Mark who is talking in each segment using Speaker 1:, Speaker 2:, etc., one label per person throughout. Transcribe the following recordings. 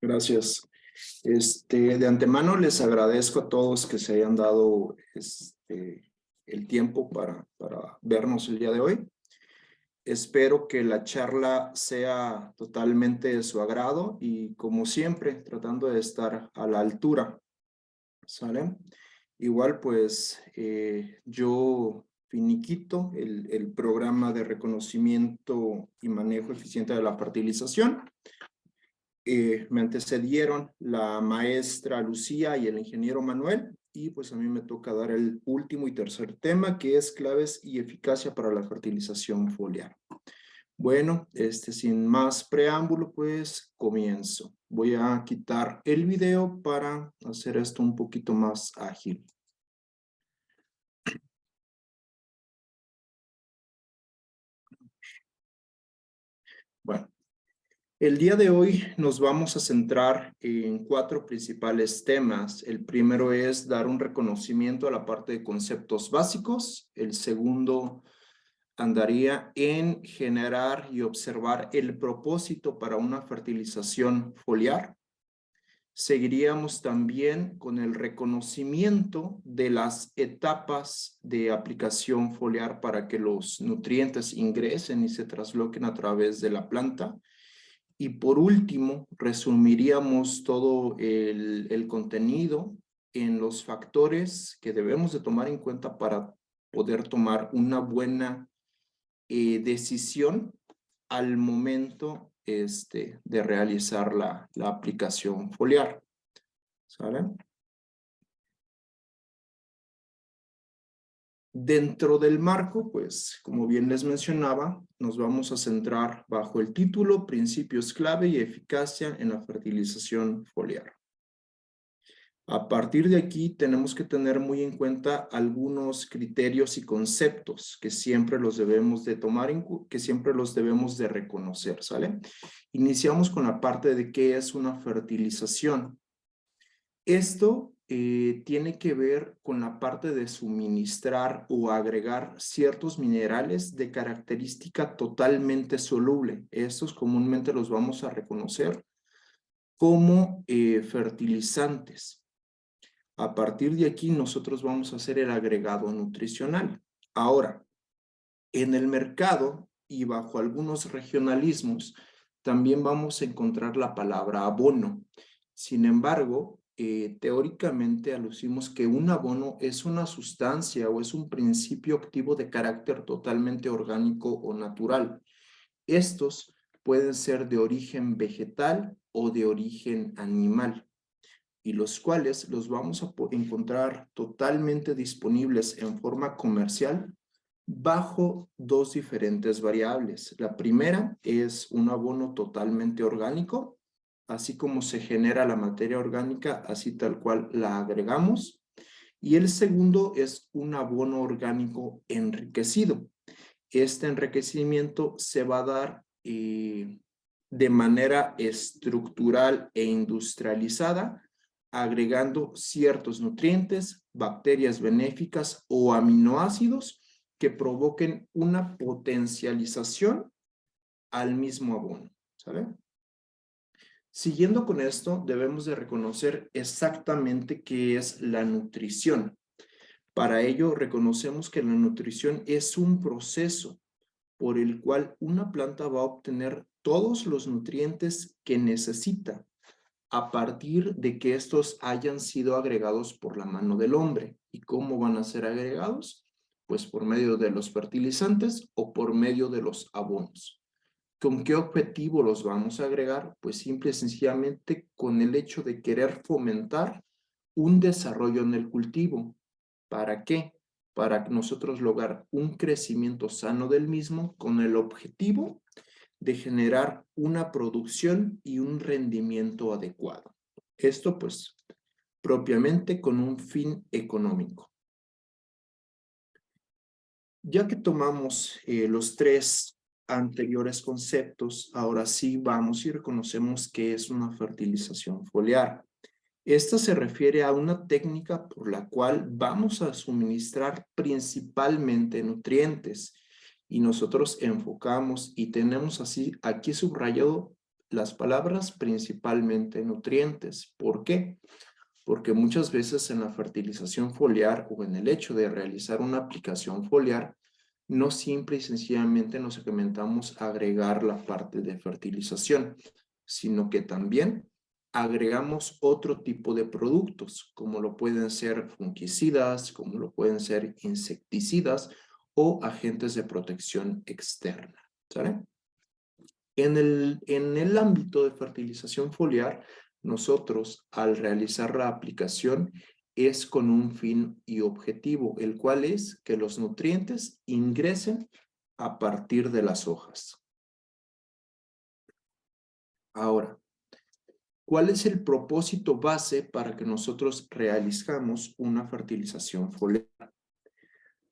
Speaker 1: Gracias. De antemano les agradezco a todos que se hayan dado el tiempo para vernos el día de hoy. Espero que la charla sea totalmente de su agrado y, como siempre, tratando de estar a la altura. ¿Sale? Igual, pues, yo finiquito el programa de reconocimiento y manejo eficiente de la fertilización. Me antecedieron la maestra Lucía y el ingeniero Manuel, y pues a mí me toca dar el último y tercer tema, que es claves y eficacia para la fertilización foliar. Bueno, sin más preámbulo, pues comienzo. Voy a quitar el video para hacer esto un poquito más ágil. Bueno. El día de hoy nos vamos a centrar en 4 principales temas. El primero es dar un reconocimiento a la parte de conceptos básicos. El segundo andaría en generar y observar el propósito para una fertilización foliar. Seguiríamos también con el reconocimiento de las etapas de aplicación foliar para que los nutrientes ingresen y se trasloquen a través de la planta. Y por último, resumiríamos todo el contenido en los factores que debemos de tomar en cuenta para poder tomar una buena decisión al momento de realizar la aplicación foliar. ¿Sale? Dentro del marco, pues, como bien les mencionaba, nos vamos a centrar bajo el título Principios clave y eficacia en la fertilización foliar. A partir de aquí tenemos que tener muy en cuenta algunos criterios y conceptos que siempre los debemos de tomar, que siempre los debemos de reconocer, ¿sale? Iniciamos con la parte de qué es una fertilización. Esto tiene que ver con la parte de suministrar o agregar ciertos minerales de característica totalmente soluble. Estos comúnmente los vamos a reconocer como fertilizantes. A partir de aquí nosotros vamos a hacer el agregado nutricional. Ahora, en el mercado y bajo algunos regionalismos, también vamos a encontrar la palabra abono. Sin embargo, teóricamente alucimos que un abono es una sustancia o es un principio activo de carácter totalmente orgánico o natural. Estos pueden ser de origen vegetal o de origen animal, y los cuales los vamos a encontrar totalmente disponibles en forma comercial bajo 2 diferentes variables. La primera es un abono totalmente orgánico, así como se genera la materia orgánica, así tal cual la agregamos. Y el segundo es un abono orgánico enriquecido. Este enriquecimiento se va a dar de manera estructural e industrializada, agregando ciertos nutrientes, bacterias benéficas o aminoácidos que provoquen una potencialización al mismo abono, ¿sabe? Siguiendo con esto, debemos de reconocer exactamente qué es la nutrición. Para ello, reconocemos que la nutrición es un proceso por el cual una planta va a obtener todos los nutrientes que necesita a partir de que estos hayan sido agregados por la mano del hombre. ¿Y cómo van a ser agregados? Pues por medio de los fertilizantes o por medio de los abonos. ¿Con qué objetivo los vamos a agregar? Pues simple y sencillamente con el hecho de querer fomentar un desarrollo en el cultivo. ¿Para qué? Para nosotros lograr un crecimiento sano del mismo con el objetivo de generar una producción y un rendimiento adecuado. Esto pues propiamente con un fin económico. Ya que tomamos los 3 anteriores conceptos, ahora sí vamos y reconocemos qué es una fertilización foliar. Esta se refiere a una técnica por la cual vamos a suministrar principalmente nutrientes, y nosotros enfocamos y tenemos así aquí subrayado las palabras principalmente nutrientes. ¿Por qué? Porque muchas veces en la fertilización foliar o en el hecho de realizar una aplicación foliar, no simple y sencillamente nos segmentamos a agregar la parte de fertilización, sino que también agregamos otro tipo de productos, como lo pueden ser fungicidas, como lo pueden ser insecticidas o agentes de protección externa, ¿sale? En el ámbito de fertilización foliar, nosotros al realizar la aplicación es con un fin y objetivo, el cual es que los nutrientes ingresen a partir de las hojas. Ahora, ¿cuál es el propósito base para que nosotros realicemos una fertilización foliar?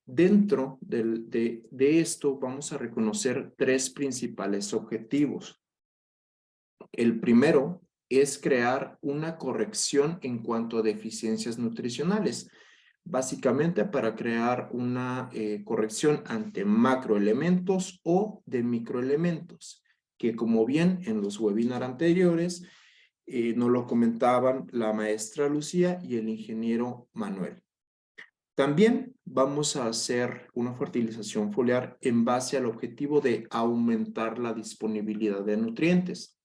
Speaker 1: Dentro de esto vamos a reconocer tres principales objetivos. El primero es crear una corrección en cuanto a deficiencias nutricionales, básicamente para crear una corrección ante macroelementos o de microelementos, que como bien en los webinars anteriores nos lo comentaban la maestra Lucía y el ingeniero Manuel. También vamos a hacer una fertilización foliar en base al objetivo de aumentar la disponibilidad de nutrientes.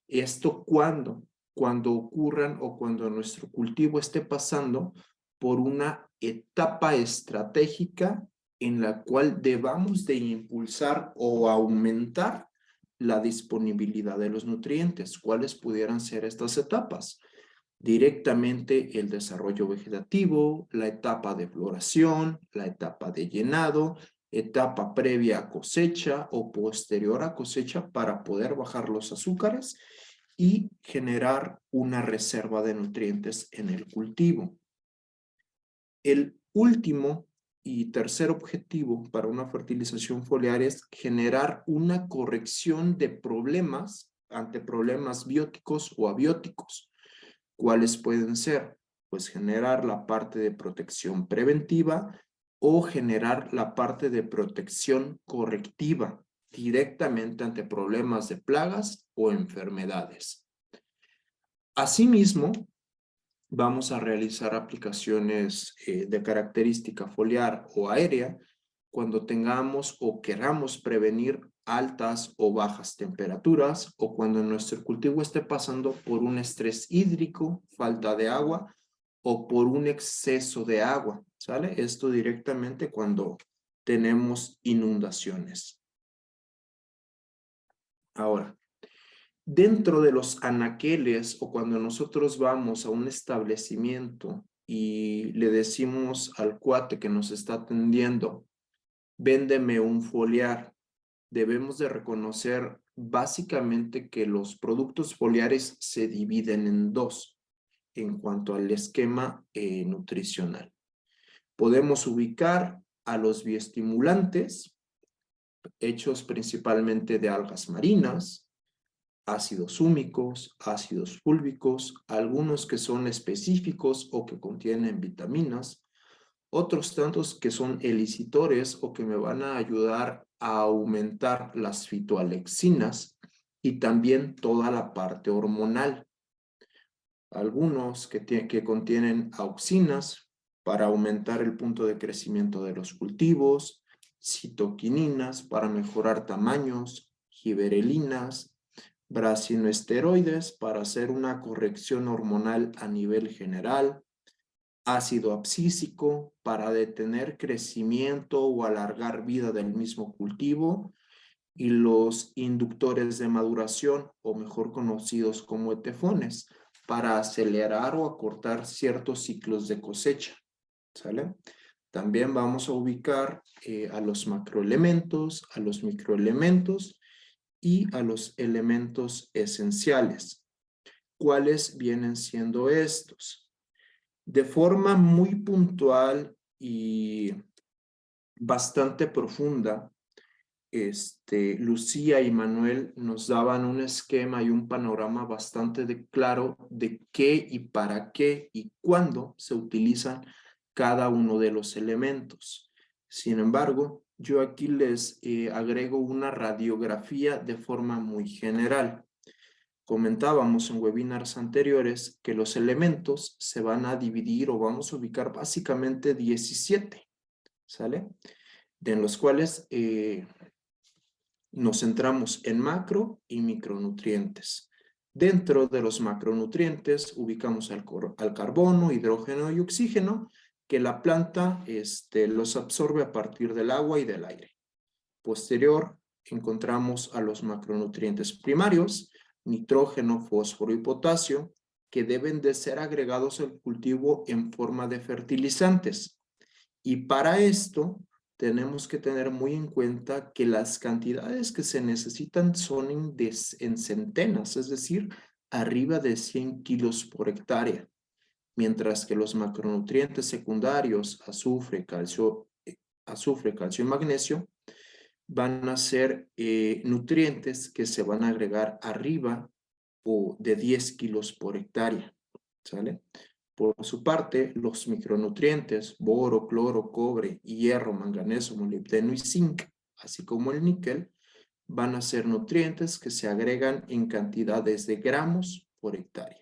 Speaker 1: ¿Esto cuándo? Cuando ocurran o cuando nuestro cultivo esté pasando por una etapa estratégica en la cual debamos de impulsar o aumentar la disponibilidad de los nutrientes. ¿Cuáles pudieran ser estas etapas? Directamente el desarrollo vegetativo, la etapa de floración, la etapa de llenado, etapa previa a cosecha o posterior a cosecha para poder bajar los azúcares y generar una reserva de nutrientes en el cultivo. El último y tercer objetivo para una fertilización foliar es generar una corrección de problemas ante problemas bióticos o abióticos. ¿Cuáles pueden ser? Pues generar la parte de protección preventiva o generar la parte de protección correctiva directamente ante problemas de plagas o enfermedades. Asimismo, vamos a realizar aplicaciones de característica foliar o aérea cuando tengamos o queramos prevenir altas o bajas temperaturas o cuando nuestro cultivo esté pasando por un estrés hídrico, falta de agua o por un exceso de agua, ¿sale? Esto directamente cuando tenemos inundaciones. Ahora, dentro de los anaqueles o cuando nosotros vamos a un establecimiento y le decimos al cuate que nos está atendiendo, véndeme un foliar, debemos de reconocer básicamente que los productos foliares se dividen en dos en cuanto al esquema nutricional. Podemos ubicar a los bioestimulantes, hechos principalmente de algas marinas, ácidos húmicos, ácidos fúlvicos, algunos que son específicos o que contienen vitaminas, otros tantos que son elicitores o que me van a ayudar a aumentar las fitoalexinas y también toda la parte hormonal. Algunos que contienen auxinas para aumentar el punto de crecimiento de los cultivos, citoquininas para mejorar tamaños, giberelinas, brasinoesteroides para hacer una corrección hormonal a nivel general, ácido abscísico para detener crecimiento o alargar vida del mismo cultivo y los inductores de maduración o mejor conocidos como etefones para acelerar o acortar ciertos ciclos de cosecha, ¿sale? También vamos a ubicar a los macroelementos, a los microelementos y a los elementos esenciales. ¿Cuáles vienen siendo estos? De forma muy puntual y bastante profunda, Lucía y Manuel nos daban un esquema y un panorama bastante claro de qué y para qué y cuándo se utilizan cada uno de los elementos. Sin embargo, yo aquí les agrego una radiografía de forma muy general. Comentábamos en webinars anteriores que los elementos se van a dividir o vamos a ubicar básicamente 17, ¿sale? De los cuales nos centramos en macro y micronutrientes. Dentro de los macronutrientes ubicamos al carbono, hidrógeno y oxígeno, que la planta los absorbe a partir del agua y del aire. Posterior, encontramos a los macronutrientes primarios, nitrógeno, fósforo y potasio, que deben de ser agregados al cultivo en forma de fertilizantes. Y para esto, tenemos que tener muy en cuenta que las cantidades que se necesitan son en centenas, es decir, arriba de 100 kilos por hectárea, mientras que los macronutrientes secundarios, azufre, calcio y magnesio, van a ser nutrientes que se van a agregar arriba o de 10 kilos por hectárea, ¿sale? Por su parte, los micronutrientes, boro, cloro, cobre, hierro, manganeso, molibdeno y zinc, así como el níquel, van a ser nutrientes que se agregan en cantidades de gramos por hectárea.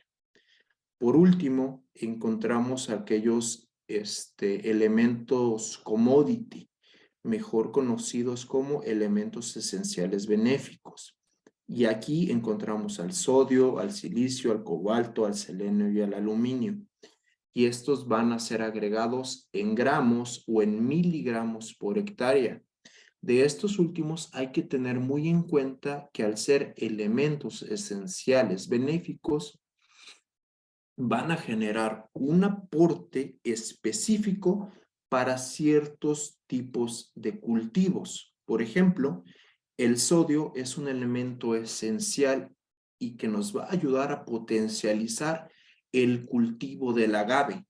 Speaker 1: Por último, encontramos aquellos elementos commodity, mejor conocidos como elementos esenciales benéficos. Y aquí encontramos al sodio, al silicio, al cobalto, al selenio y al aluminio. Y estos van a ser agregados en gramos o en miligramos por hectárea. De estos últimos hay que tener muy en cuenta que al ser elementos esenciales benéficos, van a generar un aporte específico para ciertos tipos de cultivos. Por ejemplo, el sodio es un elemento esencial y que nos va a ayudar a potencializar el cultivo del agave,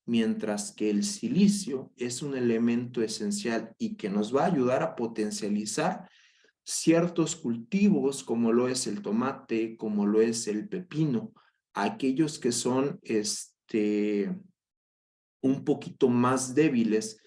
Speaker 1: mientras que el silicio es un elemento esencial y que nos va a ayudar a potencializar ciertos cultivos como lo es el tomate, como lo es el pepino, aquellos que son un poquito más débiles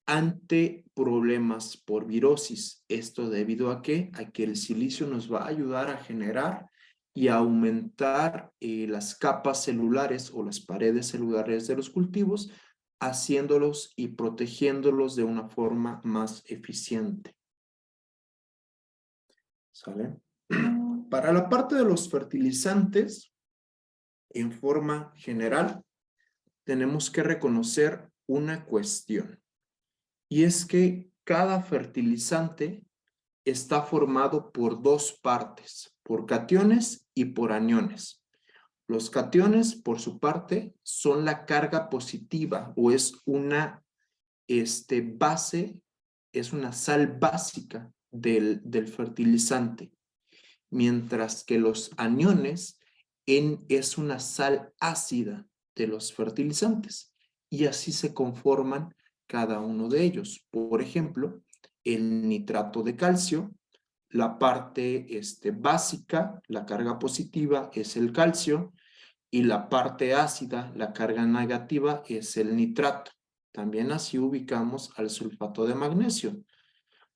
Speaker 1: ante problemas por virosis. ¿Esto debido a qué? A que el silicio nos va a ayudar a generar y a aumentar las capas celulares o las paredes celulares de los cultivos, haciéndolos y protegiéndolos de una forma más eficiente. ¿Sale? Para la parte de los fertilizantes, en forma general, tenemos que reconocer una cuestión. Y es que cada fertilizante está formado por dos partes, por cationes y por aniones. Los cationes, por su parte, son la carga positiva o es una base, es una sal básica del fertilizante, mientras que los aniones es una sal ácida de los fertilizantes y así se conforman cada uno de ellos. Por ejemplo, el nitrato de calcio, la parte básica, la carga positiva es el calcio y la parte ácida, la carga negativa es el nitrato. También así ubicamos al sulfato de magnesio.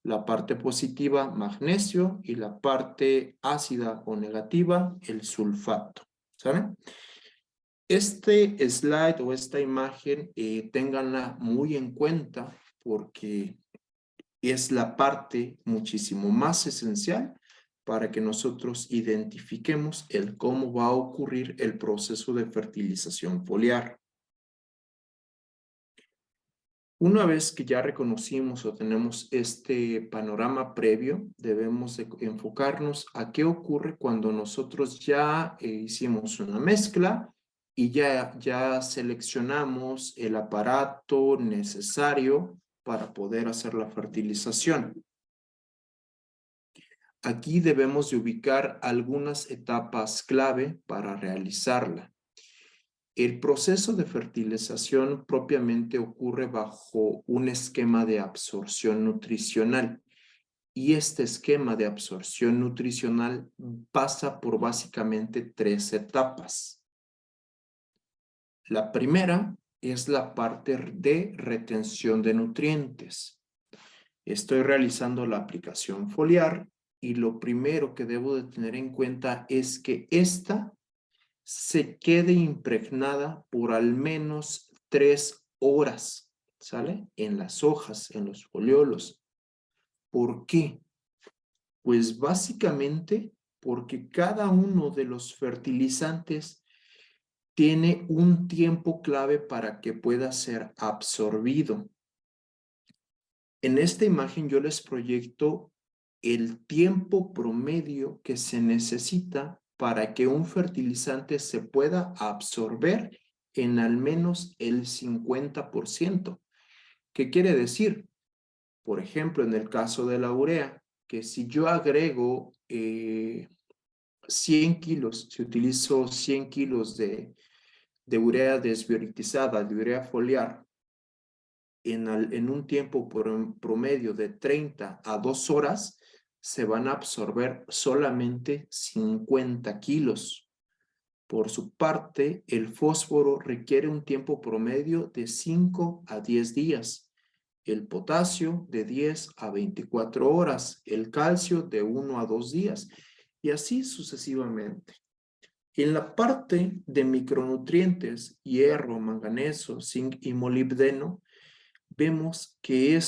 Speaker 1: La parte positiva, magnesio, y la parte ácida o negativa, el sulfato. ¿Saben? Este slide o esta imagen, ténganla muy en cuenta porque es la parte muchísimo más esencial para que nosotros identifiquemos el cómo va a ocurrir el proceso de fertilización foliar. Una vez que ya reconocimos o tenemos este panorama previo, debemos de enfocarnos a qué ocurre cuando nosotros ya hicimos una mezcla y ya seleccionamos el aparato necesario para poder hacer la fertilización. Aquí debemos de ubicar algunas etapas clave para realizarla. El proceso de fertilización propiamente ocurre bajo un esquema de absorción nutricional y este esquema de absorción nutricional pasa por básicamente 3 etapas. La primera es la parte de retención de nutrientes. Estoy realizando la aplicación foliar y lo primero que debo de tener en cuenta es que esta se quede impregnada por al menos 3 horas, ¿sale? En las hojas, en los foliolos. ¿Por qué? Pues básicamente porque cada uno de los fertilizantes tiene un tiempo clave para que pueda ser absorbido. En esta imagen yo les proyecto el tiempo promedio que se necesita para que un fertilizante se pueda absorber en al menos el 50%. ¿Qué quiere decir? Por ejemplo, en el caso de la urea, que si yo agrego 100 kilos, si utilizo 100 kilos de urea desbioritizada, de urea foliar, en un tiempo promedio de 30 a 2 horas, se van a absorber solamente 50 kilos. Por su parte, el fósforo requiere un tiempo promedio de 5 a 10 días, el potasio de 10 a 24 horas, el calcio de 1 a 2 días, y así sucesivamente. En la parte de micronutrientes, hierro, manganeso, zinc y molibdeno, vemos que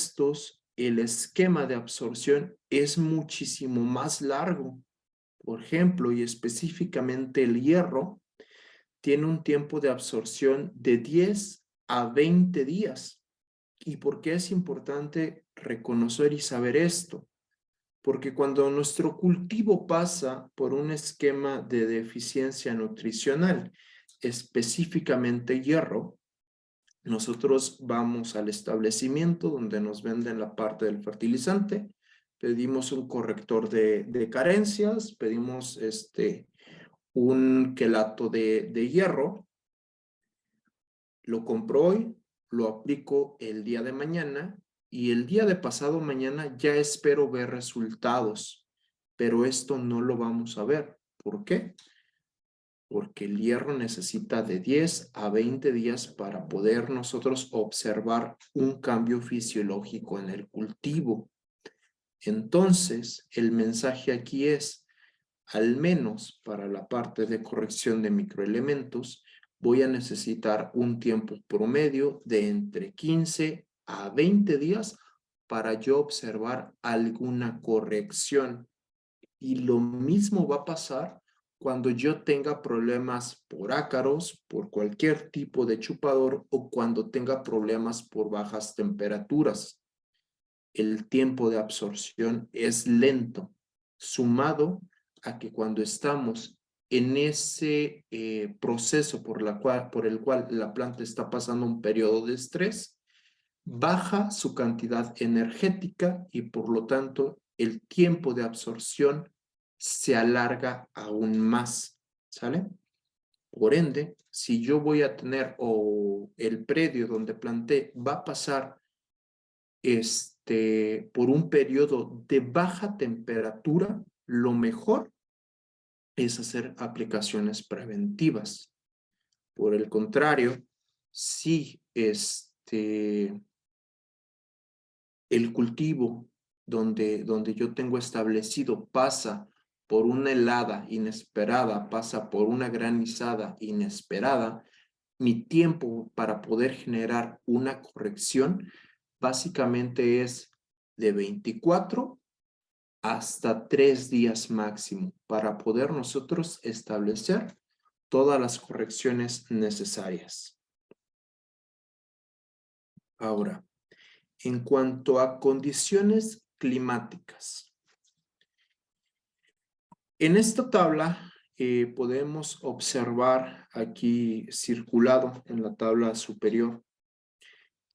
Speaker 1: el esquema de absorción es muchísimo más largo. Por ejemplo, y específicamente el hierro, tiene un tiempo de absorción de 10 a 20 días. ¿Y por qué es importante reconocer y saber esto? Porque cuando nuestro cultivo pasa por un esquema de deficiencia nutricional, específicamente hierro, nosotros vamos al establecimiento donde nos venden la parte del fertilizante, pedimos un corrector de carencias, pedimos un quelato de hierro, lo compro hoy, lo aplico el día de mañana y el día de pasado mañana ya espero ver resultados, pero esto no lo vamos a ver. ¿Por qué? Porque el hierro necesita de 10 a 20 días para poder nosotros observar un cambio fisiológico en el cultivo. Entonces, el mensaje aquí es, al menos para la parte de corrección de microelementos, voy a necesitar un tiempo promedio de entre 15 a 20 días para yo observar alguna corrección. Y lo mismo va a pasar cuando yo tenga problemas por ácaros, por cualquier tipo de chupador o cuando tenga problemas por bajas temperaturas. El tiempo de absorción es lento, sumado a que cuando estamos en ese proceso por el cual la planta está pasando un periodo de estrés, baja su cantidad energética y por lo tanto el tiempo de absorción se alarga aún más, ¿sale? Por ende, si yo voy a tener o el predio donde planté va a pasar por un periodo de baja temperatura, lo mejor es hacer aplicaciones preventivas. Por el contrario, si el cultivo donde yo tengo establecido pasa por una helada inesperada, pasa por una granizada inesperada, mi tiempo para poder generar una corrección básicamente es de 24 hasta 3 días máximo para poder nosotros establecer todas las correcciones necesarias. Ahora, en cuanto a condiciones climáticas, en esta tabla podemos observar aquí circulado en la tabla superior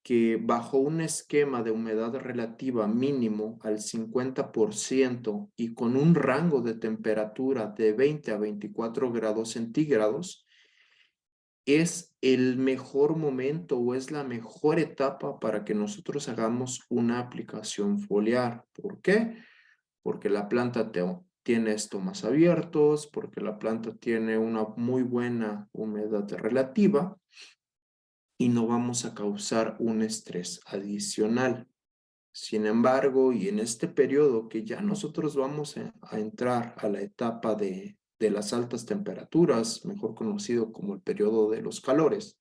Speaker 1: que bajo un esquema de humedad relativa mínimo al 50% y con un rango de temperatura de 20 a 24 grados centígrados, es el mejor momento o es la mejor etapa para que nosotros hagamos una aplicación foliar. ¿Por qué? Porque la planta tiene estomas abiertos, porque la planta tiene una muy buena humedad relativa y no vamos a causar un estrés adicional, Sin embargo, y en este periodo que ya nosotros vamos a entrar a la etapa de las altas temperaturas, mejor conocido como el periodo de los calores,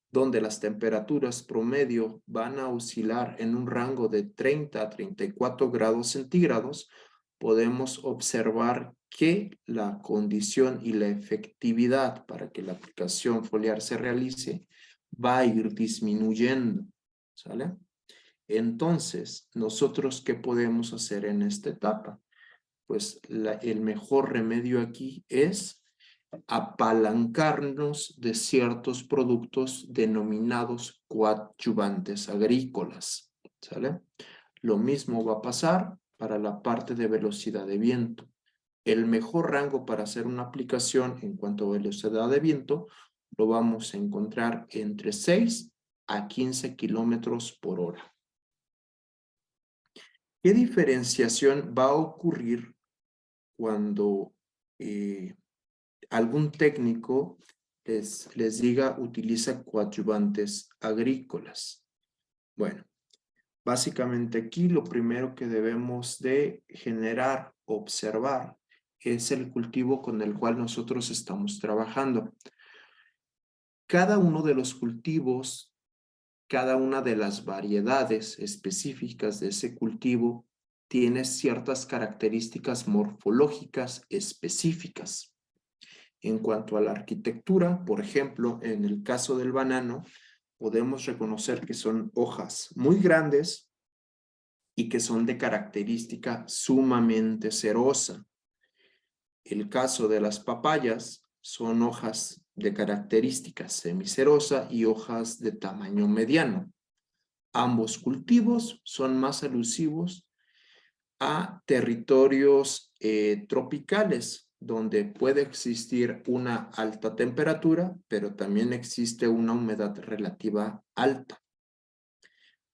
Speaker 1: donde las temperaturas promedio van a oscilar en un rango de 30 a 34 grados centígrados, podemos observar que la condición y la efectividad para que la aplicación foliar se realice va a ir disminuyendo, ¿sale? Entonces, ¿nosotros qué podemos hacer en esta etapa? Pues el mejor remedio aquí es apalancarnos de ciertos productos denominados coadyuvantes agrícolas, ¿sale? Lo mismo va a pasar para la parte de velocidad de viento. El mejor rango para hacer una aplicación en cuanto a velocidad de viento lo vamos a encontrar entre 6 a 15 kilómetros por hora. ¿Qué diferenciación va a ocurrir cuando algún técnico les diga utiliza coadyuvantes agrícolas? Bueno, básicamente aquí lo primero que debemos de generar, observar, es el cultivo con el cual nosotros estamos trabajando. Cada uno de los cultivos, cada una de las variedades específicas de ese cultivo tiene ciertas características morfológicas específicas. En cuanto a la arquitectura, por ejemplo, en el caso del banano, podemos reconocer que son hojas muy grandes y que son de característica sumamente cerosa. El caso de las papayas son hojas de característica semicerosa y hojas de tamaño mediano. Ambos cultivos son más alusivos a territorios tropicales, donde puede existir una alta temperatura, pero también existe una humedad relativa alta.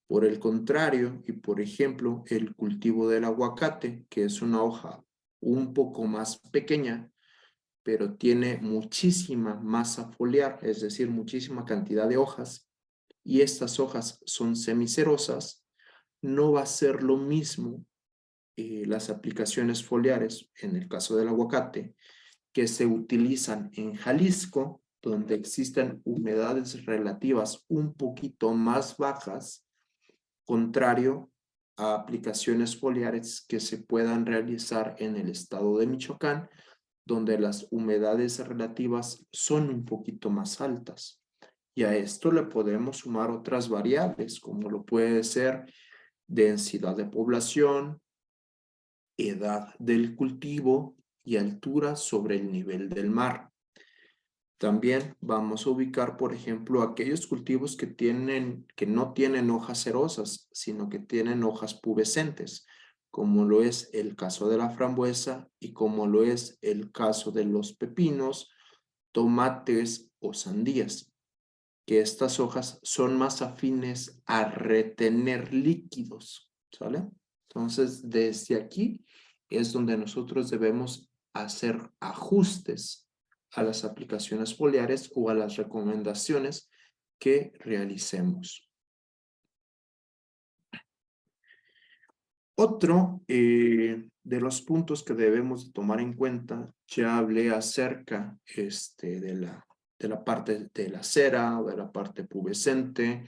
Speaker 1: Por el contrario, y por ejemplo, el cultivo del aguacate, que es una hoja un poco más pequeña, pero tiene muchísima masa foliar, es decir, muchísima cantidad de hojas, y estas hojas son semicerosas, no va a ser lo mismo las aplicaciones foliares, en el caso del aguacate, que se utilizan en Jalisco, donde existen humedades relativas un poquito más bajas, contrario a aplicaciones foliares que se puedan realizar en el estado de Michoacán, donde las humedades relativas son un poquito más altas. Y a esto le podemos sumar otras variables, como lo puede ser densidad de población, edad del cultivo y altura sobre el nivel del mar. También vamos a ubicar, por ejemplo, aquellos cultivos que no tienen hojas cerosas, sino que tienen hojas pubescentes, como lo es el caso de la frambuesa y como lo es el caso de los pepinos, tomates o sandías, que estas hojas son más afines a retener líquidos, ¿sale? Entonces, desde aquí es donde nosotros debemos hacer ajustes a las aplicaciones foliares o a las recomendaciones que realicemos. Otro de los puntos que debemos tomar en cuenta, ya hablé acerca de la parte de la cera o de la parte pubescente,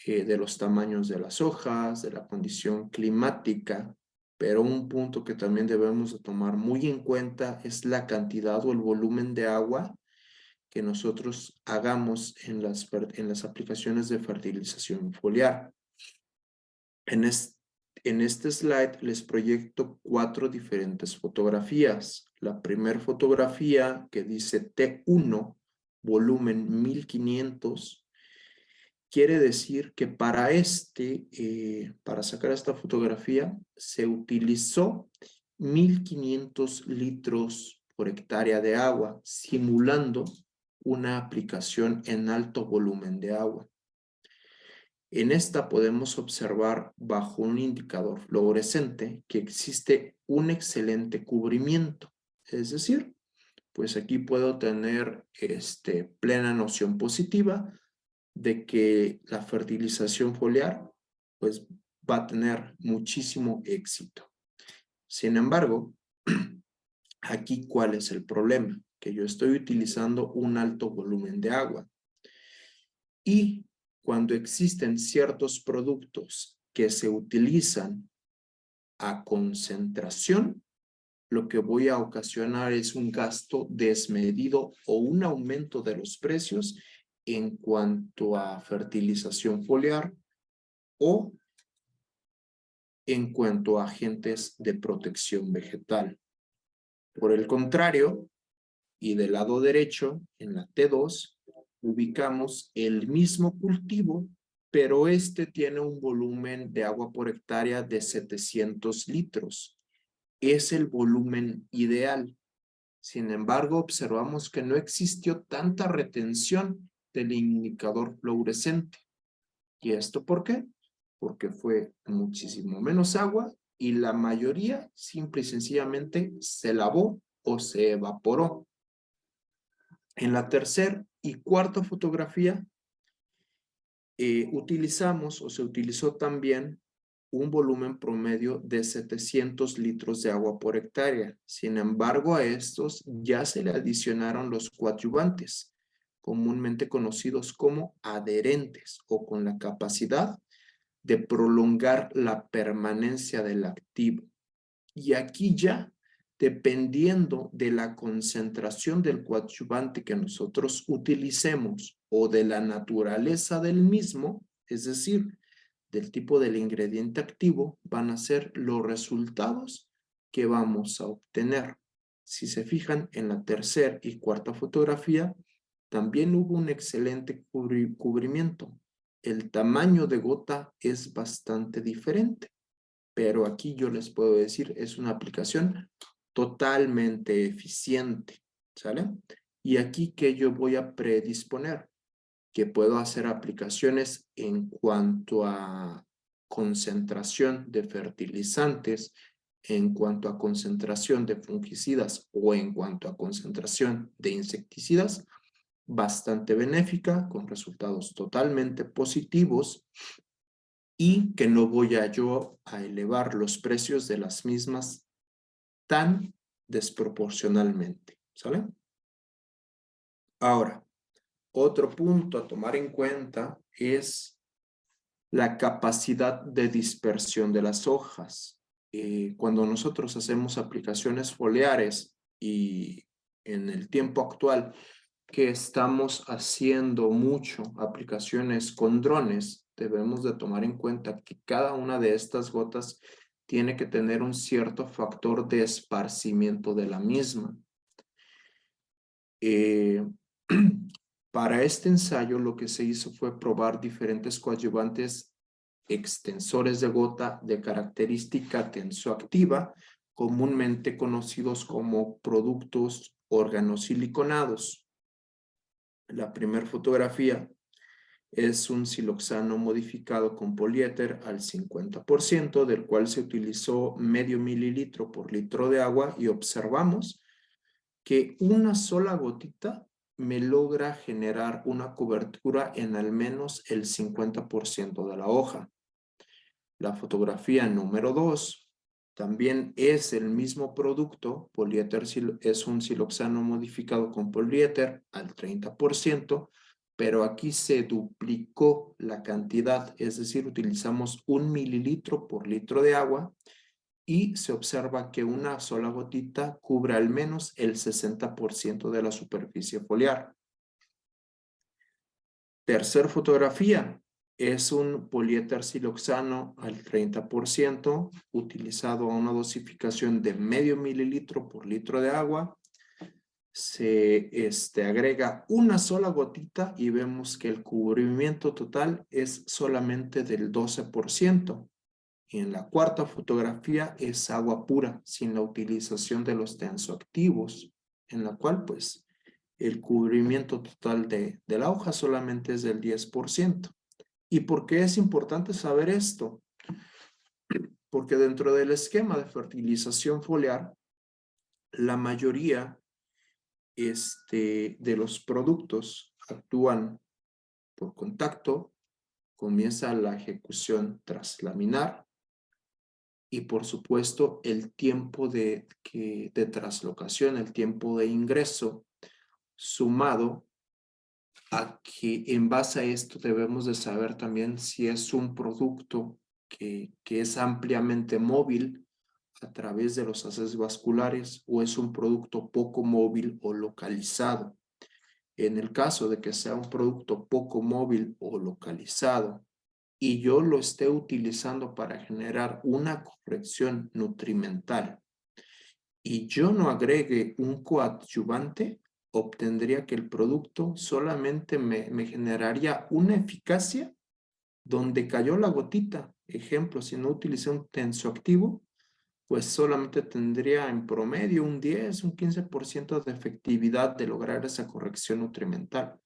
Speaker 1: de los tamaños de las hojas, de la condición climática, pero un punto que también debemos de tomar muy en cuenta es la cantidad o el volumen de agua que nosotros hagamos en las aplicaciones de fertilización foliar. En este slide les proyecto 4 diferentes fotografías. La primera fotografía que dice T1, volumen 1500, quiere decir que para sacar esta fotografía se utilizó 1500 litros por hectárea de agua, simulando una aplicación en alto volumen de agua. En esta podemos observar bajo un indicador fluorescente que existe un excelente cubrimiento. Es decir, pues aquí puedo tener plena noción positiva de que la fertilización foliar pues va a tener muchísimo éxito. Sin embargo, aquí, ¿cuál es el problema? Que yo estoy utilizando un alto volumen de agua. Y cuando existen ciertos productos que se utilizan a concentración, lo que voy a ocasionar es un gasto desmedido o un aumento de los precios en cuanto a fertilización foliar o en cuanto a agentes de protección vegetal. Por el contrario, y del lado derecho, en la T2, ubicamos el mismo cultivo, pero este tiene un volumen de agua por hectárea de 700 litros. Es el volumen ideal. Sin embargo, observamos que no existió tanta retención del indicador fluorescente. ¿Y esto por qué? Porque fue muchísimo menos agua y la mayoría simple y sencillamente se lavó o se evaporó. En la tercera y cuarta fotografía utilizamos o se utilizó también un volumen promedio de 700 litros de agua por hectárea. Sin embargo, a estos ya se le adicionaron los coadyuvantes, comúnmente conocidos como adherentes o con la capacidad de prolongar la permanencia del activo. Y aquí ya, dependiendo de la concentración del coadyuvante que nosotros utilicemos o de la naturaleza del mismo, es decir, del tipo del ingrediente activo, van a ser los resultados que vamos a obtener. Si se fijan en la tercera y cuarta fotografía, también hubo un excelente cubrimiento. El tamaño de gota es bastante diferente, pero aquí yo les puedo decir, es una aplicación totalmente eficiente, ¿sale? Y aquí que yo voy a predisponer, que puedo hacer aplicaciones en cuanto a concentración de fertilizantes, en cuanto a concentración de fungicidas o en cuanto a concentración de insecticidas, bastante benéfica, con resultados totalmente positivos y que no voy a yo a elevar los precios de las mismas tan desproporcionalmente, ¿sale? Ahora, otro punto a tomar en cuenta es la capacidad de dispersión de las hojas. Cuando nosotros hacemos aplicaciones foliares y en el tiempo actual que estamos haciendo mucho aplicaciones con drones, debemos de tomar en cuenta que cada una de estas gotas tiene que tener un cierto factor de esparcimiento de la misma. Para este ensayo lo que se hizo fue probar diferentes coadyuvantes extensores de gota de característica tensoactiva, comúnmente conocidos como productos organosiliconados. La primera fotografía es un siloxano modificado con poliéter al 50%, del cual se utilizó medio mililitro por litro de agua y observamos que una sola gotita me logra generar una cobertura en al menos el 50% de la hoja. La fotografía número 2 también es el mismo producto, poliéter es un siloxano modificado con poliéter al 30%, pero aquí se duplicó la cantidad, es decir, utilizamos 1 mililitro por litro de agua y se observa que una sola gotita cubre al menos el 60% de la superficie foliar. Tercer fotografía es un poliéter siloxano al 30%, utilizado a una dosificación de medio mililitro por litro de agua. Se agrega una sola gotita y vemos que el cubrimiento total es solamente del 12%. Y en la cuarta fotografía es agua pura, sin la utilización de los tensoactivos, en la cual pues el cubrimiento total de la hoja solamente es del 10%. ¿Y por qué es importante saber esto? Porque dentro del esquema de fertilización foliar, la mayoría de los productos actúan por contacto comienza la ejecución traslaminar y por supuesto el tiempo de traslocación, el tiempo de ingreso, sumado a que en base a esto debemos de saber también si es un producto que es ampliamente móvil a través de los haces vasculares o es un producto poco móvil o localizado. En el caso de que sea un producto poco móvil o localizado y yo lo esté utilizando para generar una corrección nutrimental y yo no agregue un coadyuvante, obtendría que el producto solamente me generaría una eficacia donde cayó la gotita. Ejemplo, si no utilicé un tensoactivo, pues solamente tendría en promedio un 10, un 15% de efectividad de lograr esa corrección nutrimental.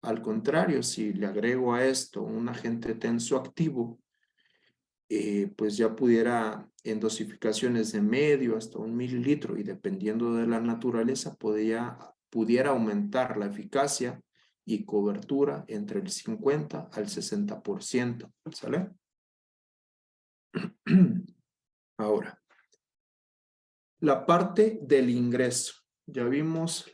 Speaker 1: Al contrario, si le agrego a esto un agente tensoactivo, pues ya pudiera en dosificaciones de medio hasta 1 mililitro y dependiendo de la naturaleza pudiera aumentar la eficacia y cobertura entre el 50 al 60%, ¿sale? Ahora, la parte del ingreso. Ya vimos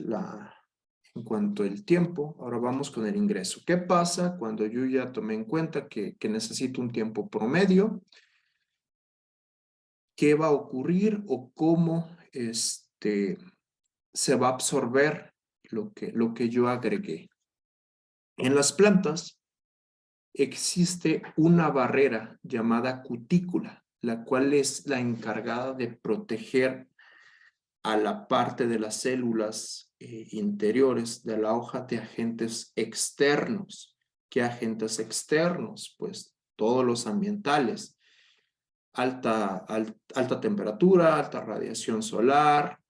Speaker 1: en cuanto al tiempo, ahora vamos con el ingreso. ¿Qué pasa cuando yo ya tomé en cuenta que necesito un tiempo promedio? ¿Qué va a ocurrir o cómo se va a absorber lo que yo agregué? En las plantas existe una barrera llamada cutícula, la cual es la encargada de proteger a la parte de las células interiores de la hoja de agentes externos. ¿Qué agentes externos? Pues todos los ambientales. Alta temperatura, alta radiación solar,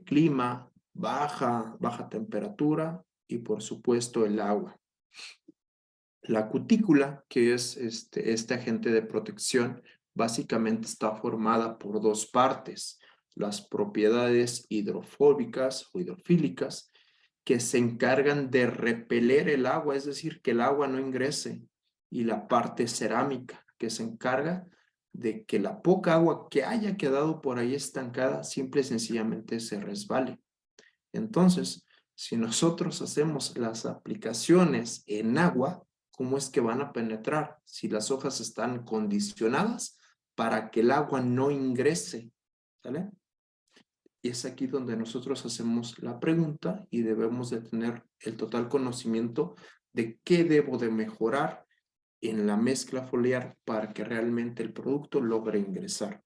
Speaker 1: clima, baja temperatura y por supuesto el agua. La cutícula, que es este agente de protección, básicamente está formada por dos partes. Las propiedades hidrofóbicas o hidrofílicas, que se encargan de repeler el agua, es decir, que el agua no ingrese, y la parte cerámica, que se encarga de que la poca agua que haya quedado por ahí estancada, simple y sencillamente se resbale. Entonces, si nosotros hacemos las aplicaciones en agua, ¿cómo es que van a penetrar? Si las hojas están condicionadas para que el agua no ingrese, ¿sale? Y es aquí donde nosotros hacemos la pregunta y debemos de tener el total conocimiento de qué debo de mejorar en la mezcla foliar para que realmente el producto logre ingresar.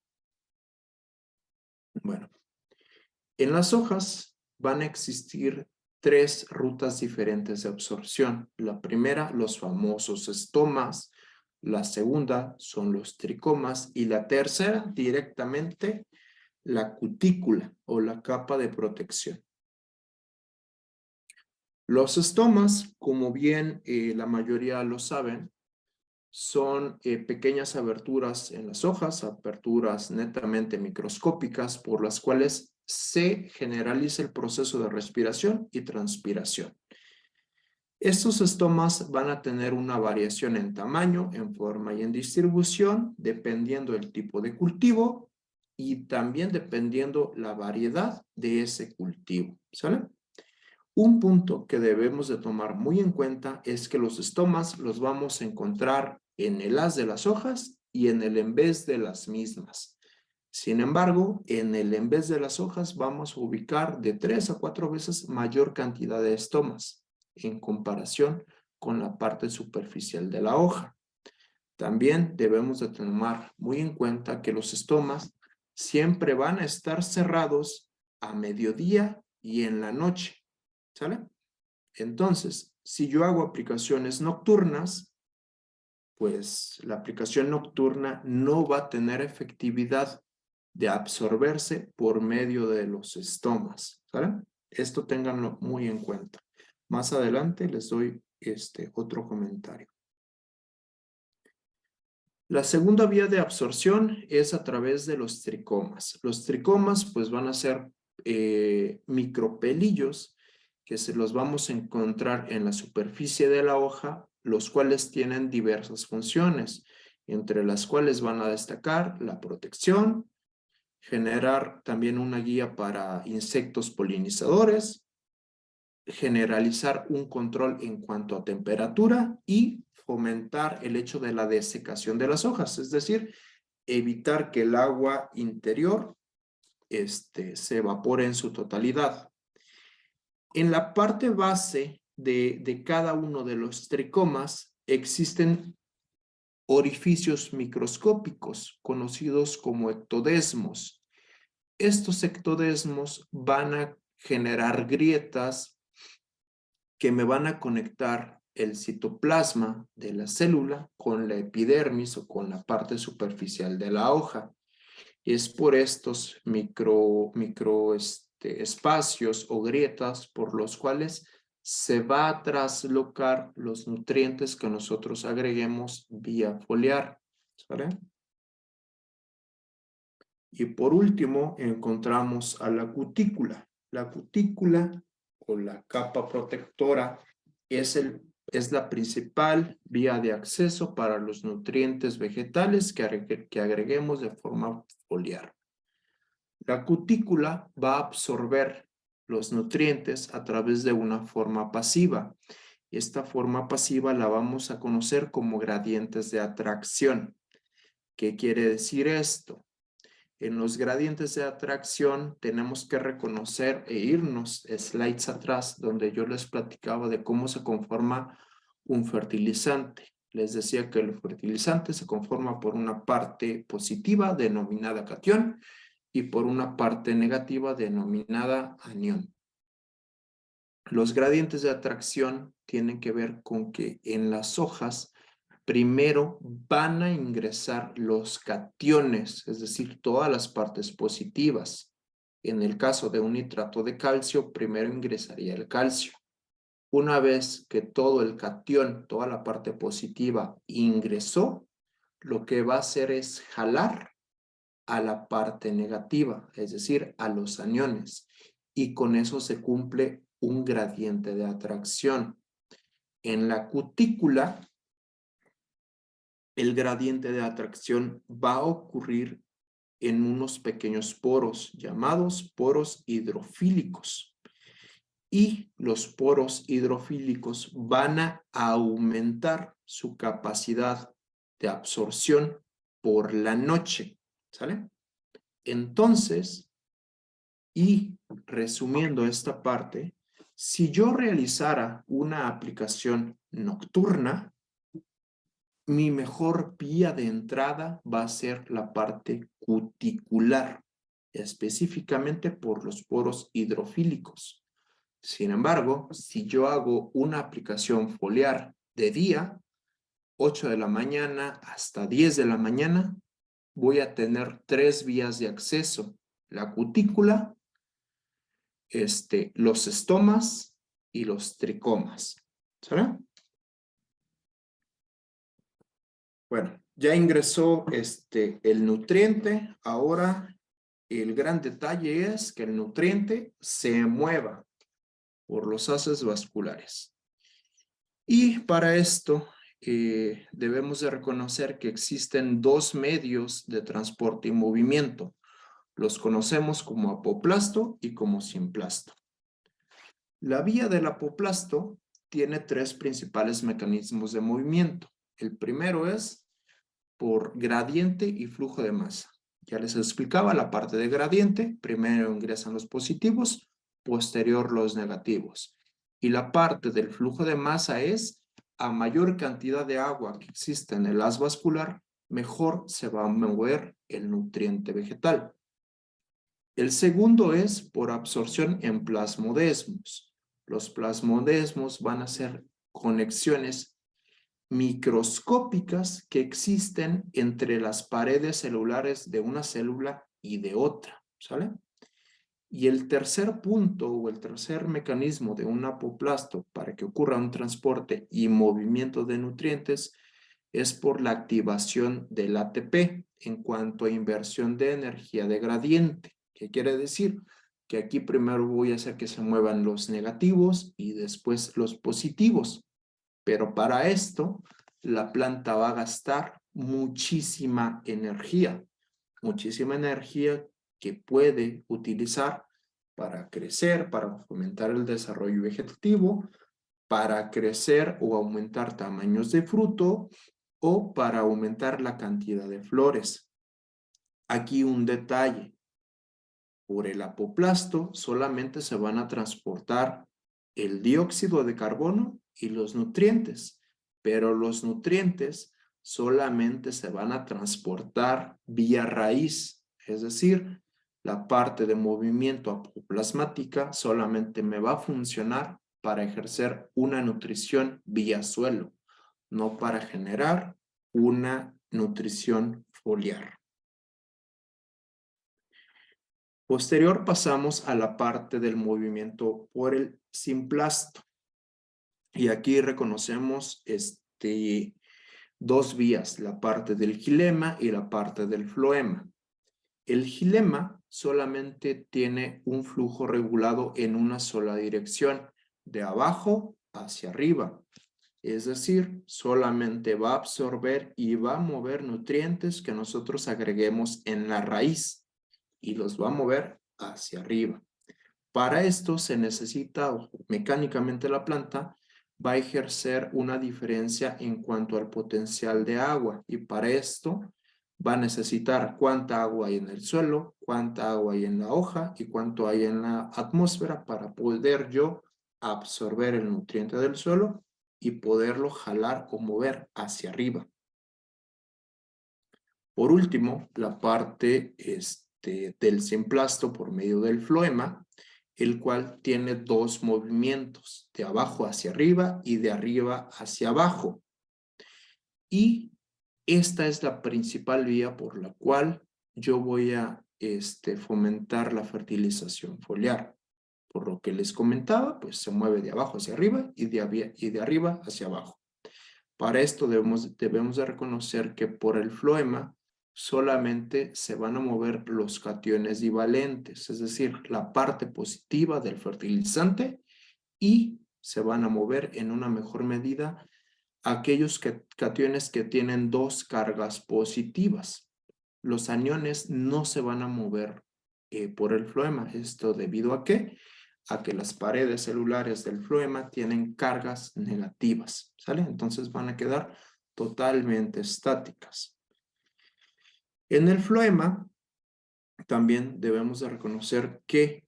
Speaker 1: Bueno, en las hojas van a existir 3 rutas diferentes de absorción. La primera, los famosos estomas. La segunda son los tricomas. Y la tercera, directamente, la cutícula o la capa de protección. Los estomas, como bien la mayoría lo saben, son pequeñas aberturas en las hojas, aperturas netamente microscópicas por las cuales se generaliza el proceso de respiración y transpiración. Estos estomas van a tener una variación en tamaño, en forma y en distribución, dependiendo del tipo de cultivo y también dependiendo la variedad de ese cultivo, ¿sale? Un punto que debemos de tomar muy en cuenta es que los estomas los vamos a encontrar en el haz de las hojas y en el en vez de las mismas. Sin embargo, en el en vez de las hojas vamos a ubicar de 3 a 4 veces mayor cantidad de estomas en comparación con la parte superficial de la hoja. También debemos de tomar muy en cuenta que los estomas siempre van a estar cerrados a mediodía y en la noche. ¿Sale? Entonces, si yo hago aplicaciones nocturnas, pues la aplicación nocturna no va a tener efectividad de absorberse por medio de los estomas, ¿sale? Esto ténganlo muy en cuenta. Más adelante les doy otro comentario. La segunda vía de absorción es a través de los tricomas. Los tricomas pues van a ser micropelillos que se los vamos a encontrar en la superficie de la hoja los cuales tienen diversas funciones, entre las cuales van a destacar la protección, generar también una guía para insectos polinizadores, generalizar un control en cuanto a temperatura y fomentar el hecho de la desecación de las hojas, es decir, evitar que el agua interior se evapore en su totalidad. En la parte base de cada uno de los tricomas existen orificios microscópicos conocidos como ectodesmos. Estos ectodesmos van a generar grietas que me van a conectar el citoplasma de la célula con la epidermis o con la parte superficial de la hoja. Es por estos espacios o grietas por los cuales se va a traslocar los nutrientes que nosotros agreguemos vía foliar. ¿Vale? Y por último encontramos a la cutícula. La cutícula o la capa protectora es la principal vía de acceso para los nutrientes vegetales que agreguemos de forma foliar. La cutícula va a absorber los nutrientes a través de una forma pasiva. Esta forma pasiva la vamos a conocer como gradientes de atracción. ¿Qué quiere decir esto? En los gradientes de atracción tenemos que reconocer e irnos slides atrás donde yo les platicaba de cómo se conforma un fertilizante. Les decía que el fertilizante se conforma por una parte positiva denominada catión y por una parte negativa denominada anión. Los gradientes de atracción tienen que ver con que en las hojas primero van a ingresar los cationes, es decir, todas las partes positivas. En el caso de un nitrato de calcio, primero ingresaría el calcio. Una vez que todo el catión, toda la parte positiva ingresó, lo que va a hacer es jalar a la parte negativa, es decir, a los aniones. Y con eso se cumple un gradiente de atracción. En la cutícula, el gradiente de atracción va a ocurrir en unos pequeños poros llamados poros hidrofílicos. Y los poros hidrofílicos van a aumentar su capacidad de absorción por la noche, ¿sale? Entonces, y resumiendo esta parte, si yo realizara una aplicación nocturna, mi mejor vía de entrada va a ser la parte cuticular, específicamente por los poros hidrofílicos. Sin embargo, si yo hago una aplicación foliar de día, 8 de la mañana hasta 10 de la mañana, voy a tener 3 vías de acceso: la cutícula, los estomas y los tricomas. ¿Sale? Bueno, ya ingresó el nutriente. Ahora el gran detalle es que el nutriente se mueva por los haces vasculares. Y para esto debemos de reconocer que existen dos medios de transporte y movimiento. Los conocemos como apoplasto y como simplasto. La vía del apoplasto tiene 3 principales mecanismos de movimiento. El primero es por gradiente y flujo de masa. Ya les explicaba la parte de gradiente. Primero ingresan los positivos, posterior los negativos. Y la parte del flujo de masa es a mayor cantidad de agua que existe en el haz vascular, mejor se va a mover el nutriente vegetal. El segundo es por absorción en plasmodesmos. Los plasmodesmos van a ser conexiones microscópicas que existen entre las paredes celulares de una célula y de otra, ¿sale? Y el tercer punto o el tercer mecanismo de un apoplasto para que ocurra un transporte y movimiento de nutrientes es por la activación del ATP en cuanto a inversión de energía de gradiente. ¿Qué quiere decir? Que aquí primero voy a hacer que se muevan los negativos y después los positivos. Pero para esto, la planta va a gastar muchísima energía que puede utilizar para crecer, para fomentar el desarrollo vegetativo, para crecer o aumentar tamaños de fruto o para aumentar la cantidad de flores. Aquí un detalle. Por el apoplasto solamente se van a transportar el dióxido de carbono y los nutrientes, pero los nutrientes solamente se van a transportar vía raíz, es decir, la parte de movimiento apoplasmática solamente me va a funcionar para ejercer una nutrición vía suelo, no para generar una nutrición foliar. Posterior pasamos a la parte del movimiento por el simplasto. Y aquí reconocemos dos vías, la parte del gilema y la parte del floema. El gilema solamente tiene un flujo regulado en una sola dirección, de abajo hacia arriba. Es decir, solamente va a absorber y va a mover nutrientes que nosotros agreguemos en la raíz y los va a mover hacia arriba. Para esto se necesita, mecánicamente la planta va a ejercer una diferencia en cuanto al potencial de agua y para esto va a necesitar cuánta agua hay en el suelo, cuánta agua hay en la hoja y cuánto hay en la atmósfera para poder yo absorber el nutriente del suelo y poderlo jalar o mover hacia arriba. Por último, la parte del simplasto por medio del floema, el cual tiene dos movimientos, de abajo hacia arriba y de arriba hacia abajo. Y esta es la principal vía por la cual yo voy a fomentar la fertilización foliar. Por lo que les comentaba, pues se mueve de abajo hacia arriba y de arriba hacia abajo. Para esto debemos de reconocer que por el floema solamente se van a mover los cationes divalentes, es decir, la parte positiva del fertilizante y se van a mover en una mejor medida aquellos cationes que tienen dos cargas positivas. Los aniones no se van a mover por el floema. ¿Esto debido a qué? A que las paredes celulares del floema tienen cargas negativas, ¿sale? Entonces van a quedar totalmente estáticas. En el floema también debemos de reconocer que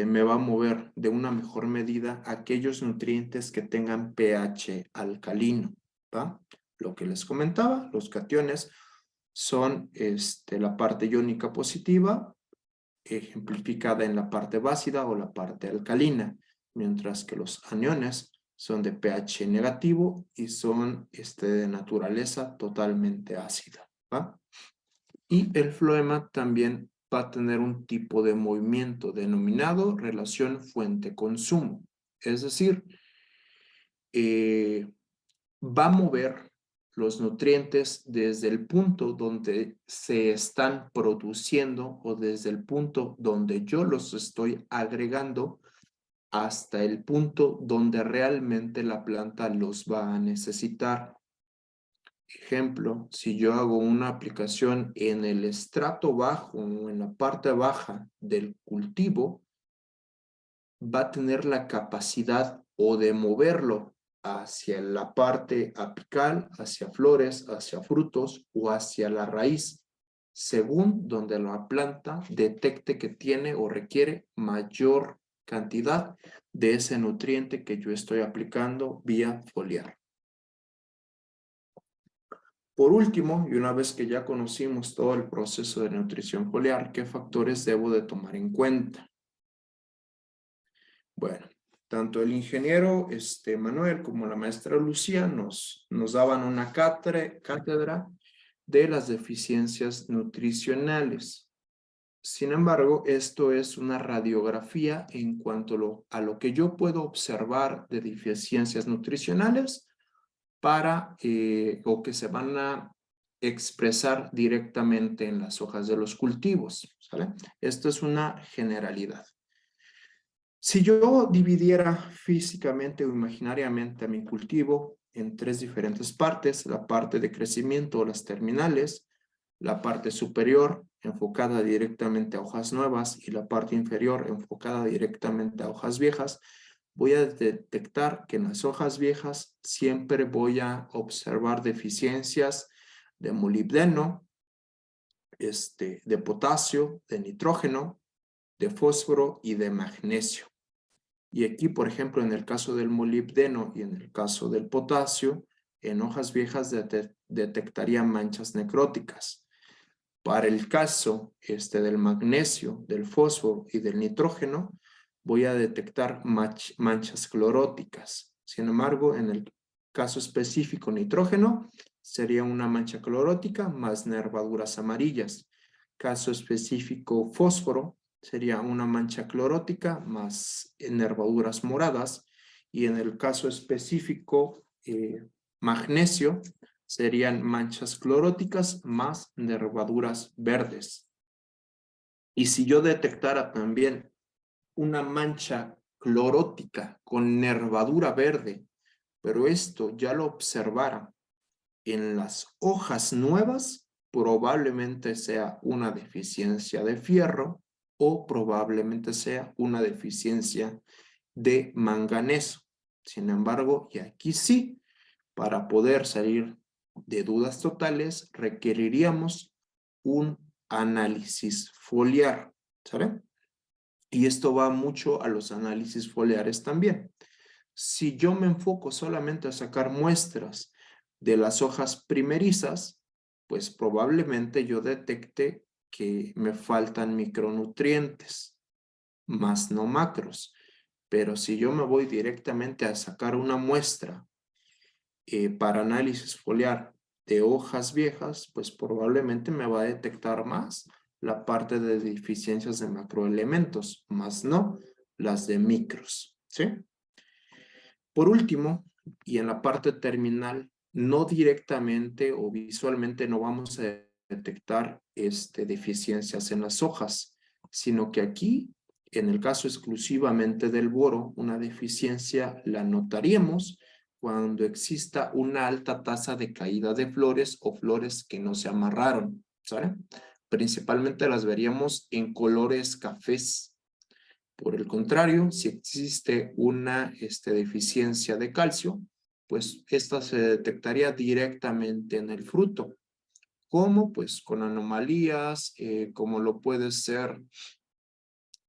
Speaker 1: me va a mover de una mejor medida aquellos nutrientes que tengan pH alcalino, ¿va? Lo que les comentaba, los cationes son la parte iónica positiva, ejemplificada en la parte básica o la parte alcalina, mientras que los aniones son de pH negativo y son de naturaleza totalmente ácida, ¿va? Y el floema también va a tener un tipo de movimiento denominado relación fuente-consumo. Es decir, va a mover los nutrientes desde el punto donde se están produciendo o desde el punto donde yo los estoy agregando hasta el punto donde realmente la planta los va a necesitar. Ejemplo, si yo hago una aplicación en el estrato bajo o en la parte baja del cultivo, va a tener la capacidad o de moverlo hacia la parte apical, hacia flores, hacia frutos o hacia la raíz, según donde la planta detecte que tiene o requiere mayor cantidad de ese nutriente que yo estoy aplicando vía foliar. Por último, y una vez que ya conocimos todo el proceso de nutrición foliar, ¿qué factores debo de tomar en cuenta? Bueno, tanto el ingeniero Manuel como la maestra Lucía nos daban una cátedra de las deficiencias nutricionales. Sin embargo, esto es una radiografía en cuanto a lo que yo puedo observar de deficiencias nutricionales o que se van a expresar directamente en las hojas de los cultivos, ¿sale? Esto es una generalidad. Si yo dividiera físicamente o imaginariamente a mi cultivo en tres diferentes partes, la parte de crecimiento o las terminales, la parte superior enfocada directamente a hojas nuevas y la parte inferior enfocada directamente a hojas viejas, voy a detectar que en las hojas viejas siempre voy a observar deficiencias de molibdeno, de potasio, de nitrógeno, de fósforo y de magnesio. Y aquí, por ejemplo, en el caso del molibdeno y en el caso del potasio, en hojas viejas detectaría manchas necróticas. Para el caso del magnesio, del fósforo y del nitrógeno, voy a detectar manchas cloróticas. Sin embargo, en el caso específico nitrógeno, sería una mancha clorótica más nervaduras amarillas. Caso específico fósforo, sería una mancha clorótica más nervaduras moradas. Y en el caso específico magnesio, serían manchas cloróticas más nervaduras verdes. Y si yo detectara también una mancha clorótica con nervadura verde, pero esto ya lo observara en las hojas nuevas, probablemente sea una deficiencia de fierro o probablemente sea una deficiencia de manganeso. Sin embargo, y aquí sí, para poder salir de dudas totales, requeriríamos un análisis foliar, ¿saben? Y esto va mucho a los análisis foliares también. Si yo me enfoco solamente a sacar muestras de las hojas primerizas, pues probablemente yo detecte que me faltan micronutrientes, más no macros. Pero si yo me voy directamente a sacar una muestra para análisis foliar de hojas viejas, pues probablemente me va a detectar más la parte de deficiencias de macroelementos, más no las de micros, ¿sí? Por último, y en la parte terminal, no directamente o visualmente no vamos a detectar deficiencias en las hojas, sino que aquí, en el caso exclusivamente del boro, una deficiencia la notaríamos cuando exista una alta tasa de caída de flores o flores que no se amarraron, ¿saben? Principalmente las veríamos en colores cafés. Por el contrario, si existe una deficiencia de calcio, pues esta se detectaría directamente en el fruto. ¿Cómo? Pues con anomalías, como lo puede ser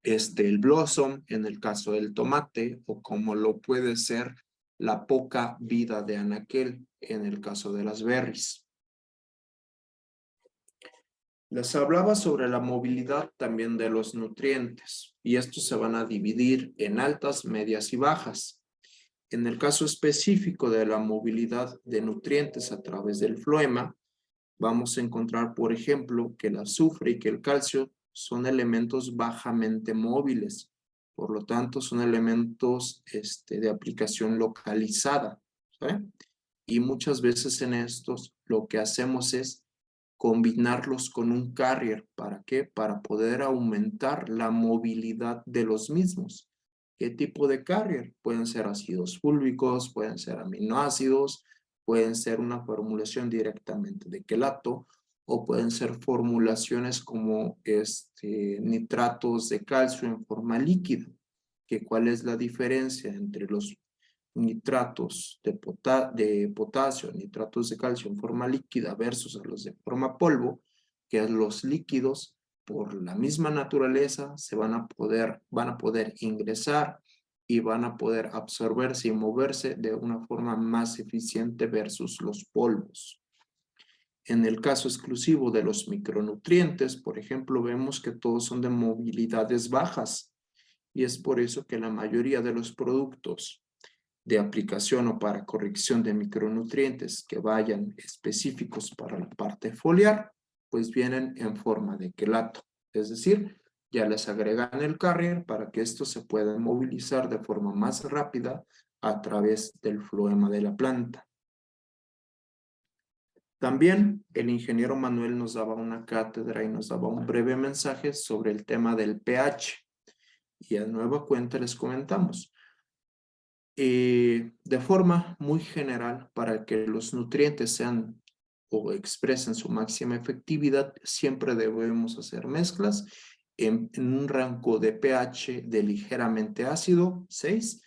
Speaker 1: el blossom en el caso del tomate, o como lo puede ser la poca vida de anaquel en el caso de las berries. Les hablaba sobre la movilidad también de los nutrientes, y estos se van a dividir en altas, medias y bajas. En el caso específico de la movilidad de nutrientes a través del floema, vamos a encontrar, por ejemplo, que el azufre y que el calcio son elementos bajamente móviles, por lo tanto son elementos de aplicación localizada, ¿sabe? Y muchas veces en estos lo que hacemos es combinarlos con un carrier. ¿Para qué? Para poder aumentar la movilidad de los mismos. ¿Qué tipo de carrier? Pueden ser ácidos fúlvicos, pueden ser aminoácidos, pueden ser una formulación directamente de quelato o pueden ser formulaciones como nitratos de calcio en forma líquida. ¿Cuál es la diferencia entre los nitratos de potasio, nitratos de calcio en forma líquida versus a los de forma polvo? Que los líquidos, por la misma naturaleza, van a poder ingresar y van a poder absorberse y moverse de una forma más eficiente versus los polvos. En el caso exclusivo de los micronutrientes, por ejemplo, vemos que todos son de movilidades bajas y es por eso que la mayoría de los productos de aplicación o para corrección de micronutrientes que vayan específicos para la parte foliar, pues vienen en forma de quelato. Es decir, ya les agregan el carrier para que esto se pueda movilizar de forma más rápida a través del floema de la planta. También el ingeniero Manuel nos daba una cátedra y nos daba un breve mensaje sobre el tema del pH. Y a nueva cuenta les comentamos. De forma muy general, para que los nutrientes sean o expresen su máxima efectividad, siempre debemos hacer mezclas en un rango de pH de ligeramente ácido, 6,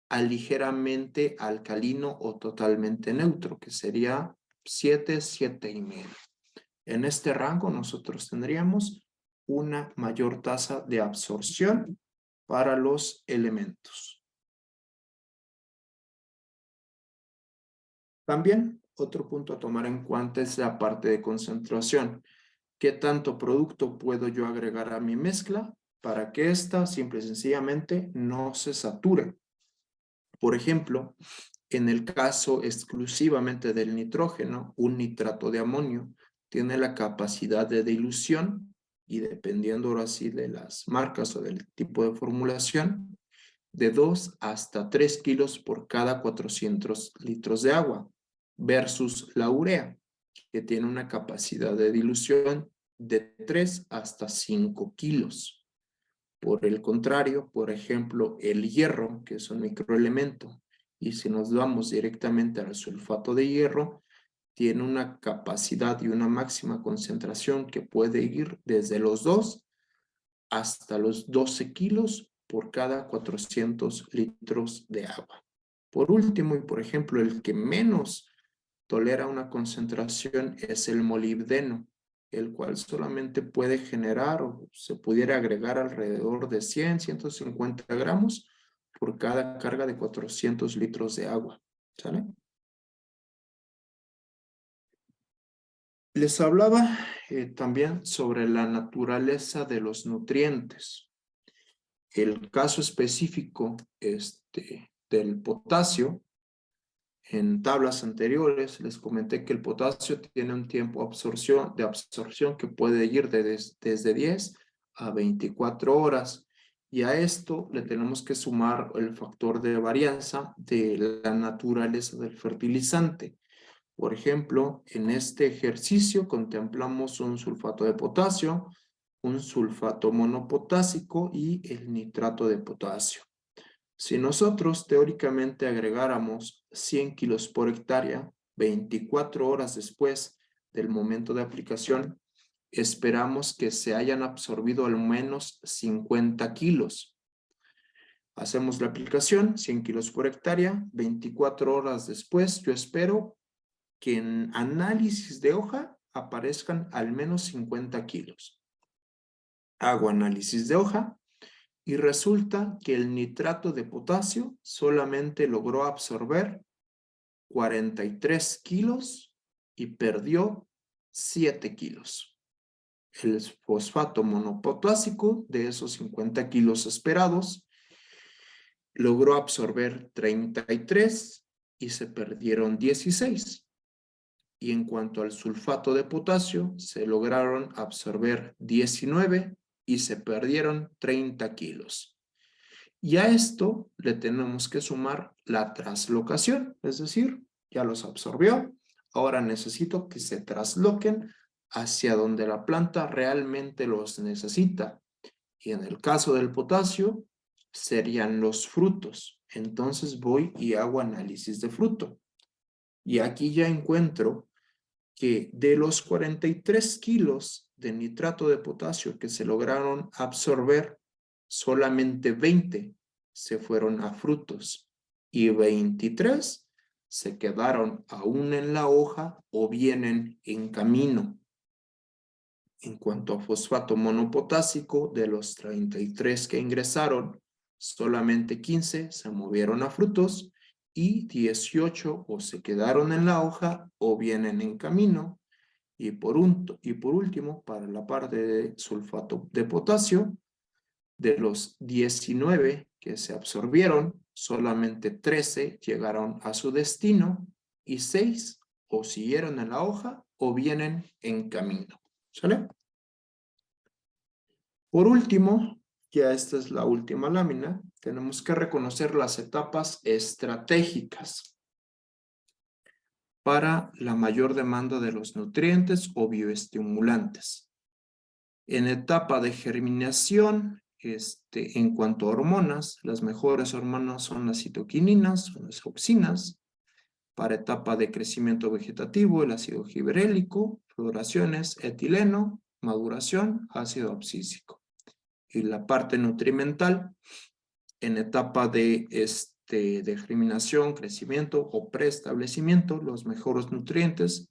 Speaker 1: a ligeramente alcalino o totalmente neutro, que sería 7, 7,5. En este rango nosotros tendríamos una mayor tasa de absorción para los elementos. También otro punto a tomar en cuenta es la parte de concentración. ¿Qué tanto producto puedo yo agregar a mi mezcla para que ésta simple y sencillamente no se sature? Por ejemplo, en el caso exclusivamente del nitrógeno, un nitrato de amonio tiene la capacidad de dilución y dependiendo ahora sí de las marcas o del tipo de formulación, de 2 hasta 3 kilos por cada 400 litros de agua versus la urea, que tiene una capacidad de dilución de 3 hasta 5 kilos. Por el contrario, por ejemplo, el hierro, que es un microelemento, y si nos vamos directamente al sulfato de hierro, tiene una capacidad y una máxima concentración que puede ir desde los 2 hasta los 12 kilos por cada 400 litros de agua. Por último, y por ejemplo, el que menos tolera una concentración es el molibdeno, el cual solamente puede generar o se pudiera agregar alrededor de 100, 150 gramos por cada carga de 400 litros de agua. ¿Sale? Les hablaba también sobre la naturaleza de los nutrientes. El caso específico del potasio, en tablas anteriores les comenté que el potasio tiene un tiempo de absorción que puede ir desde 10 a 24 horas. Y a esto le tenemos que sumar el factor de varianza de la naturaleza del fertilizante. Por ejemplo, en este ejercicio contemplamos un sulfato de potasio, un sulfato monopotásico y el nitrato de potasio. Si nosotros teóricamente agregáramos 100 kilos por hectárea, 24 horas después del momento de aplicación, esperamos que se hayan absorbido al menos 50 kilos. Hacemos la aplicación, 100 kilos por hectárea, 24 horas después, yo espero que en análisis de hoja aparezcan al menos 50 kilos. Hago análisis de hoja y resulta que el nitrato de potasio solamente logró absorber 43 kilos y perdió 7 kilos. El fosfato monopotásico de esos 50 kilos esperados logró absorber 33 y se perdieron 16. Y en cuanto al sulfato de potasio, se lograron absorber 19 y se perdieron 30 kilos. Y a esto le tenemos que sumar la traslocación, es decir, ya los absorbió, ahora necesito que se trasloquen hacia donde la planta realmente los necesita. Y en el caso del potasio, serían los frutos. Entonces voy y hago análisis de fruto. Y aquí ya encuentro que de los 43 kilos de nitrato de potasio que se lograron absorber, solamente 20 se fueron a frutos y 23 se quedaron aún en la hoja o vienen en camino. En cuanto a fosfato monopotásico, de los 33 que ingresaron, solamente 15 se movieron a frutos y 18 o se quedaron en la hoja o vienen en camino. Y por último, para la parte de sulfato de potasio, de los 19 que se absorbieron, solamente 13 llegaron a su destino y 6 o siguieron en la hoja o vienen en camino. ¿Sale? Por último, ya esta es la última lámina, tenemos que reconocer las etapas estratégicas para la mayor demanda de los nutrientes o bioestimulantes. En etapa de germinación, en cuanto a hormonas, las mejores hormonas son las citoquininas, son las auxinas. Para etapa de crecimiento vegetativo, el ácido giberélico, floraciones, etileno, maduración, ácido abscísico. Y la parte nutrimental, en etapa de germinación, crecimiento o preestablecimiento, los mejores nutrientes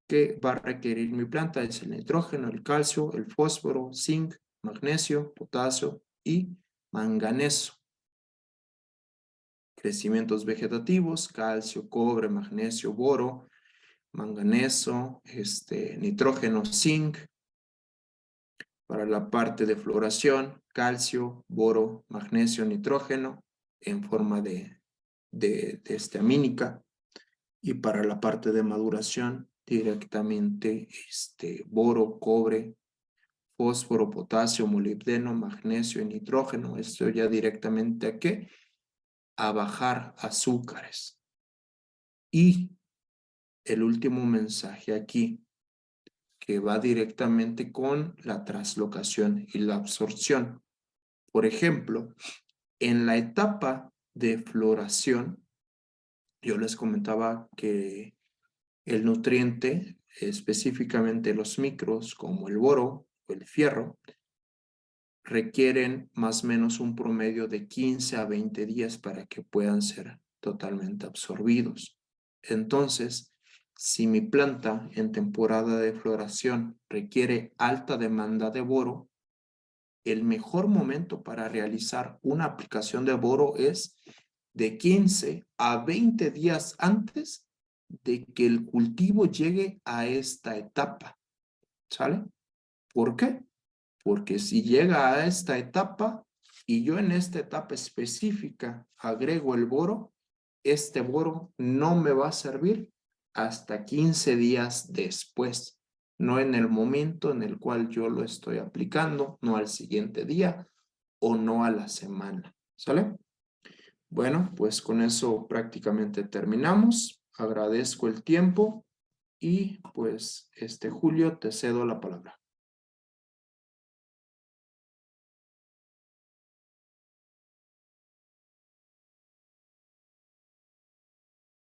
Speaker 1: que va a requerir mi planta es el nitrógeno, el calcio, el fósforo, zinc, magnesio, potasio y manganeso. Crecimientos vegetativos, calcio, cobre, magnesio, boro, manganeso, nitrógeno, zinc. Para la parte de floración, calcio, boro, magnesio, nitrógeno en forma de amínica. Y para la parte de maduración, directamente boro, cobre, fósforo, potasio, molibdeno, magnesio y nitrógeno. Esto ya directamente ¿a qué? A bajar azúcares. Y el último mensaje aquí, que va directamente con la translocación y la absorción. Por ejemplo, en la etapa de floración, yo les comentaba que el nutriente, específicamente los micros, como el boro o el fierro, requieren más o menos un promedio de 15 a 20 días para que puedan ser totalmente absorbidos. Entonces, si mi planta en temporada de floración requiere alta demanda de boro, el mejor momento para realizar una aplicación de boro es de 15 a 20 días antes de que el cultivo llegue a esta etapa. ¿Sale? ¿Por qué? Porque si llega a esta etapa y yo en esta etapa específica agrego el boro, este boro no me va a servir hasta 15 días después, no en el momento en el cual yo lo estoy aplicando, no al siguiente día o no a la semana. ¿Sale? Bueno, pues con eso prácticamente terminamos. Agradezco el tiempo y pues Julio, te cedo la palabra.